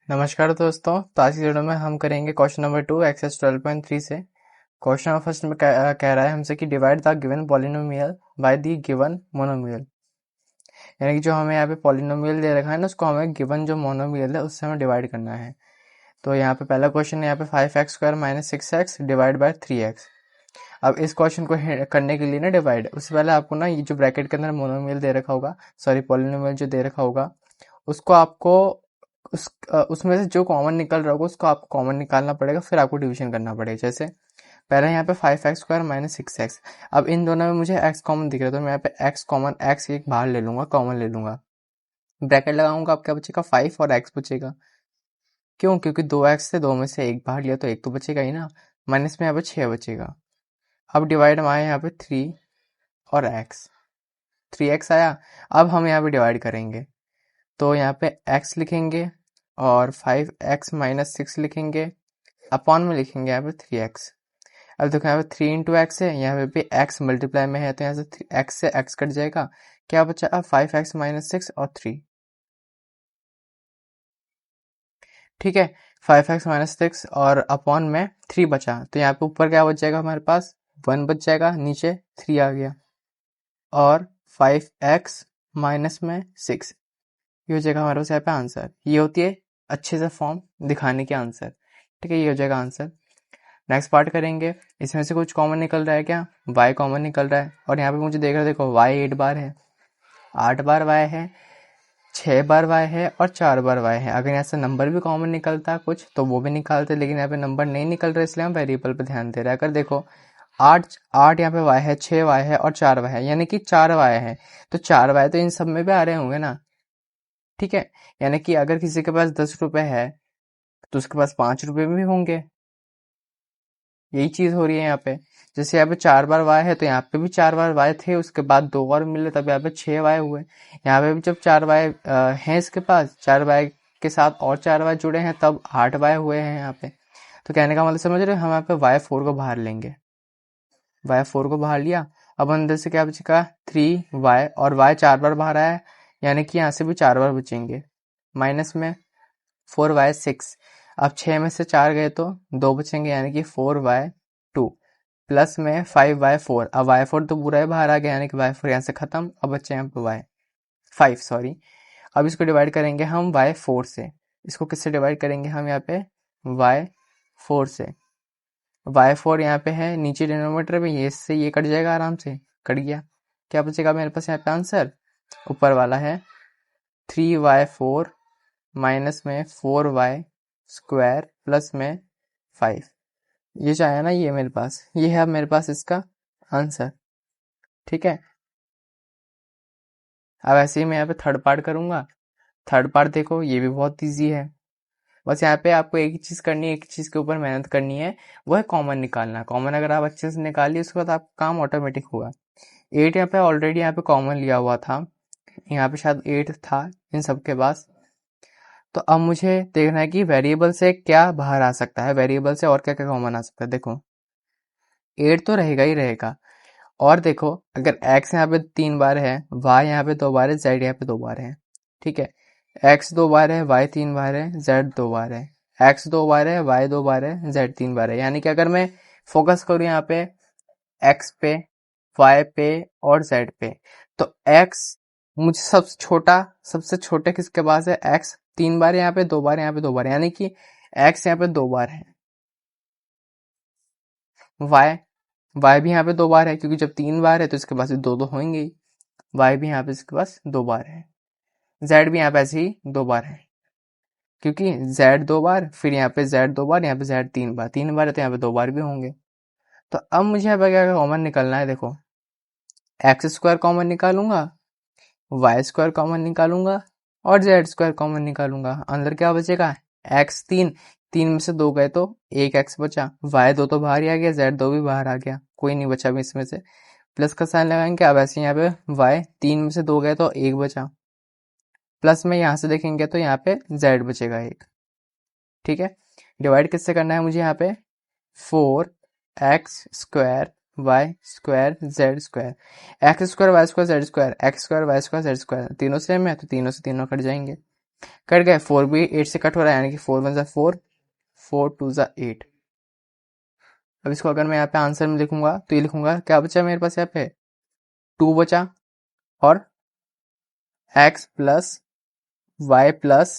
नमस्कार दोस्तों। तो आज की वीडियो में हम करेंगे क्वेश्चन नंबर 2 एक्सरसाइज 12.3 से। क्वेश्चन नंबर फर्स्ट में कह रहा है हमसे कि divide the given polynomial by the given monomial. यानी कि जो हमें यहाँ पे पॉलिनोमियल दे रखा है ना, उसको हमें गिवन जो मोनोमियल है उससे हमें डिवाइड करना है। तो यहाँ पे पहला क्वेश्चन है, यहाँ पे 5x² minus 6x divide by 3x। अब इस क्वेश्चन को करने के लिए ना डिवाइड, उससे पहले आपको ना ये जो ब्रैकेट के अंदर मोनोमियल दे रखा होगा, सॉरी पॉलिनोमियल जो दे रखा होगा, उसको आपको उसमें से जो कॉमन निकल रहा होगा उसको आपको कॉमन निकालना पड़ेगा, फिर आपको डिवीजन करना पड़ेगा। जैसे पहले यहाँ पे 5x² माइनस 6x। अब इन दोनों में मुझे x कॉमन दिख रहा है, तो मैं यहाँ पे x कॉमन, x एक बाहर ले लूंगा, कॉमन ले लूंगा, ब्रैकेट लगाऊंगा। अब क्या बचेगा? 5 और x बचेगा। क्यों? क्योंकि 2x से 2 में से एक बाहर लिया तो एक तो बचेगा ही ना। माइनस में यहाँ पे 6 बचेगा। अब डिवाइड में आया यहाँ पे 3 और x, 3x आया। अब हम यहाँ पे डिवाइड करेंगे, तो यहाँ पे x लिखेंगे और 5x माइनस 6 लिखेंगे, अपॉन में लिखेंगे यहाँ पे 3x। अब देखो यहाँ पे 3 इंटू एक्स है, यहाँ पे भी x मल्टीप्लाई में है, तो यहाँ से x से x कट जाएगा। क्या बचा? अब 5x माइनस 6 और 3। ठीक है, 5x माइनस 6 और अपॉन में 3 बचा, तो यहाँ पे ऊपर क्या बच जाएगा हमारे पास? 1 बच जाएगा, नीचे 3 आ गया, और 5x माइनस में 6, ये हो जाएगा हमारे पास यहाँ पे आंसर। ये होती है अच्छे से फॉर्म दिखाने के आंसर। ठीक है, ये हो जाएगा आंसर। नेक्स्ट पार्ट करेंगे। इसमें से कुछ कॉमन निकल रहा है क्या? y कॉमन निकल रहा है, और यहाँ पे मुझे देख रहा है, देखो y 8 बार है, 8 बार y है, 6 बार y है और 4 बार y है। अगर यहाँ से नंबर भी कॉमन निकलता कुछ तो वो भी निकालते, लेकिन यहाँ पे नंबर नहीं निकल रहा, इसलिए हम वेरिएबल पे ध्यान दे रहे हैं। अगर देखो 8 यहाँ पे y है, 6 y है और 4 y है, यानी कि 4 y है, तो 4 y तो इन सब में भी आ रहे होंगे ना। ठीक है, यानी कि अगर किसी के पास 10 रुपए है तो उसके पास 5 रुपए भी होंगे। यही चीज हो रही है यहाँ पे। जैसे यहाँ पे 4 बार वाई है, तो यहाँ पे भी 4 बार वाई थे, उसके बाद 2 बार मिले, तब यहाँ पे 6 वाई हुए। यहाँ पे भी जब 4 वाई हैं इसके पास, 4 वाई के साथ और 4 वाई जुड़े हैं, तब 8 वाई हुए हैं यहाँ पे। तो कहने का मतलब समझ रहे हो, हम यहाँ पे y4 को बाहर लेंगे, y4 को बाहर लिया। अब अंदर से क्या बचेगा? 3y, और y 4 बार बाहर आया है, यानी कि यहाँ से भी 4 बार बचेंगे। माइनस में 4y6, अब 6 में से 4 गए तो 2 बचेंगे, यानी कि 4y2, प्लस में 5y4। अब y4 तो पूरा ही बाहर आ गया, यानी कि y4 यहाँ से खत्म। अब बचे यहाँ पे y5, सॉरी। अब इसको डिवाइड करेंगे हम y4 से। इसको किससे डिवाइड करेंगे हम? यहाँ पे y4 से। y4 यहाँ पे है नीचे डिनोमिनेटर में, ये इससे ये कट जाएगा, आराम से कट गया। क्या बचेगा मेरे पास यहाँ पे आंसर? ऊपर वाला है 3y4 माइनस में 4y² प्लस में 5। ये जो आया ना, ये मेरे पास, ये है अब मेरे पास इसका आंसर। ठीक है, अब ऐसे ही मैं यहाँ पे थर्ड पार्ट करूंगा। थर्ड पार्ट देखो, ये भी बहुत इजी है। बस यहाँ पे आपको एक ही चीज करनी है, एक ही चीज के ऊपर मेहनत करनी है, वो है कॉमन निकालना। कॉमन अगर आप अच्छे से निकालिए, उसके बाद आपका काम ऑटोमेटिक होगा। 8 यहाँ पे ऑलरेडी यहाँ पे कॉमन लिया हुआ था, यहाँ पे शायद 8 था इन सबके पास। तो अब मुझे देखना है कि वेरिएबल से क्या बाहर आ सकता है, वेरिएबल से और क्या क्या कॉमन आ सकता है। देखो 8 तो रहेगा ही रहेगा, और देखो अगर x यहाँ पे 3 बार है, y यहाँ पे 2 बार है, z यहाँ पे 2 बार है। ठीक है, x 2 बार है, y 3 बार है, z 2 बार है। x 2 बार है, y 2 बार है, z 3 बार है। यानी कि अगर मैं फोकस करूँ यहाँ पे x पे, y पे और z पे, तो x मुझे सबसे छोटे किसके पास है? x 3 बार यहाँ पे, 2 बार यहाँ पे, 2 बार, यानी कि x यहाँ पे 2 बार है। y भी यहाँ पे 2 बार है, क्योंकि जब 3 बार है तो इसके पास दो दो होंगे ही। y भी यहाँ पे इसके पास 2 बार है। z भी यहाँ पे ऐसे ही 2 बार है, क्योंकि z 2 बार, फिर यहाँ पे z 2 बार, यहाँ पे z 3 बार, 3 बार है तो यहाँ पे 2 बार भी होंगे। तो अब मुझे यहाँ पे क्या कॉमन निकलना है? देखो x² कॉमन निकालूंगा, y² कॉमन निकालूंगा और z² कॉमन निकालूंगा। अंदर क्या बचेगा? x 3, 3 में से 2 गए तो 1 x बचा, y 2 तो बाहर ही आ गया, z 2 भी बाहर आ गया, कोई नहीं बचा भी इसमें से। प्लस का साइन लगाएंगे। अब ऐसे यहाँ पे y 3 में से 2 गए तो 1 बचा, प्लस में यहाँ से देखेंगे तो यहाँ पे z बचेगा 1। ठीक है, डिवाइड किससे करना है मुझे? यहाँ पे 4x² y² z², x² y² z², x² y² z², तीनों सेम है तो तीनों से तीनों कट जाएंगे। कट गए, 4 भी 8 से कट हो रहा है, यानी कि 4 1 4, 4 2 8। अब इसको अगर मैं यहाँ पे आंसर में लिखूंगा तो ये लिखूंगा, क्या बचा मेरे पास यहाँ पे, 2 बचा, और x plus y plus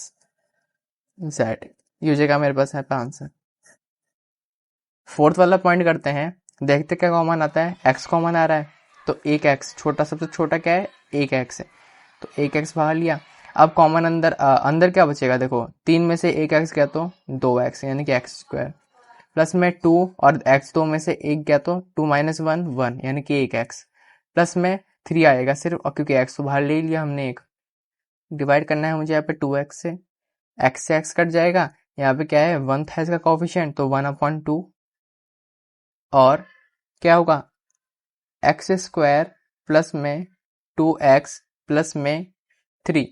z, ये हो जाएगा मेरे पास यहाँ पे आंसर। फोर्थ वाला पॉइंट करते हैं, देखते क्या कॉमन आता है, x कॉमन आ रहा है, तो एक x छोटा, सबसे छोटा क्या है, एक x है, तो एक x बाहर लिया। अब कॉमन अंदर अंदर क्या बचेगा, देखो 3 में से एक x गया तो 2x, यानी कि x स्क्वायर, प्लस में 2, और x 2 में से एक गया तो 2 माइनस 1 1, यानी कि एक x, प्लस में 3 आएगा सिर्फ, और क्योंकि x तो बाहर ले लिया हमने एक, डिवाइड करना है मुझे यहाँ पे 2x से, x से x कट जाएगा, यहाँ पे क्या है 1 था इसका कोफिशिएंट, तो 1/2, और क्या होगा, एक्स स्क्वायर प्लस में 2x प्लस में 3,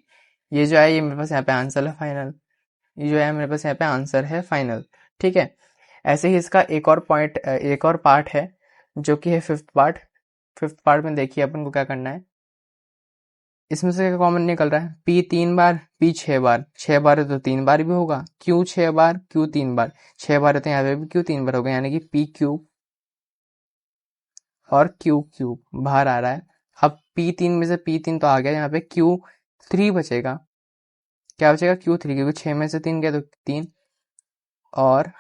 ये जो है ये मेरे पास यहाँ पे आंसर है फाइनल, ये जो है मेरे पास यहाँ पे आंसर है फाइनल। ठीक है, ऐसे ही इसका एक और पॉइंट, एक और पार्ट है जो कि है फिफ्थ पार्ट। फिफ्थ पार्ट में देखिए अपन को क्या करना है, इसमें से क्या कॉमन निकल रहा है, p 3 बार, p 6 बार, 6 बार है तो 3 बार भी होगा, q 6 बार, q 3 बार, 6 बार है तो यहाँ पे भी q 3 बार होगा, यानी कि p क्यूब और q क्यूब बाहर आ रहा है। अब p 3 में से p 3 तो आ गया, यहाँ पे q 3 बचेगा, क्या बचेगा, q 3, क्योंकि 6 में से 3 गया तो 3, और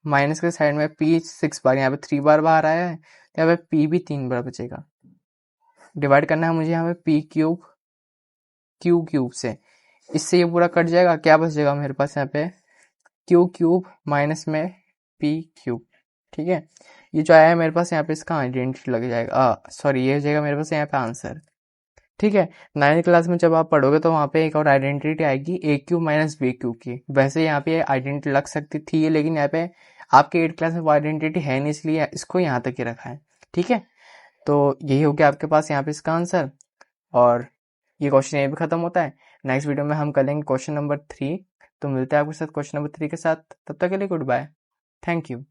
माइनस के साइड में p 6 बार, यहाँ पे 3 बार बाहर आया है, यहाँ पे p भी 3 बार बचेगा। डिवाइड करना है मुझे यहाँ पे p क्यूब q क्यूब से, इससे ये पूरा कट जाएगा, क्या बचेगा मेरे पास यहाँ पे, q क्यूब माइनस में p क्यूब। ठीक है, ये जो आया है मेरे पास यहाँ पे इसका आइडेंटिटी लग जाएगा, सॉरी ये हो जाएगा मेरे पास यहाँ पे आंसर। ठीक है, 9th क्लास में जब आप पढ़ोगे तो वहाँ पे एक और आइडेंटिटी आएगी, ए क्यूब माइनस बी क्यूब की, वैसे यहाँ पे आइडेंटिटी लग सकती थी, लेकिन यहाँ पे आपके 8th क्लास में वो आइडेंटिटी है नहीं, इसलिए इसको यहाँ तक ही रखा है। ठीक है, तो यही हो गया आपके पास यहाँ पे इसका आंसर, और ये क्वेश्चन ये भी खत्म होता है। नेक्स्ट वीडियो में हम करेंगे क्वेश्चन नंबर 3, तो मिलते हैं आपके साथ क्वेश्चन नंबर 3 के साथ, तब तक के लिए गुड बाय, थैंक यू।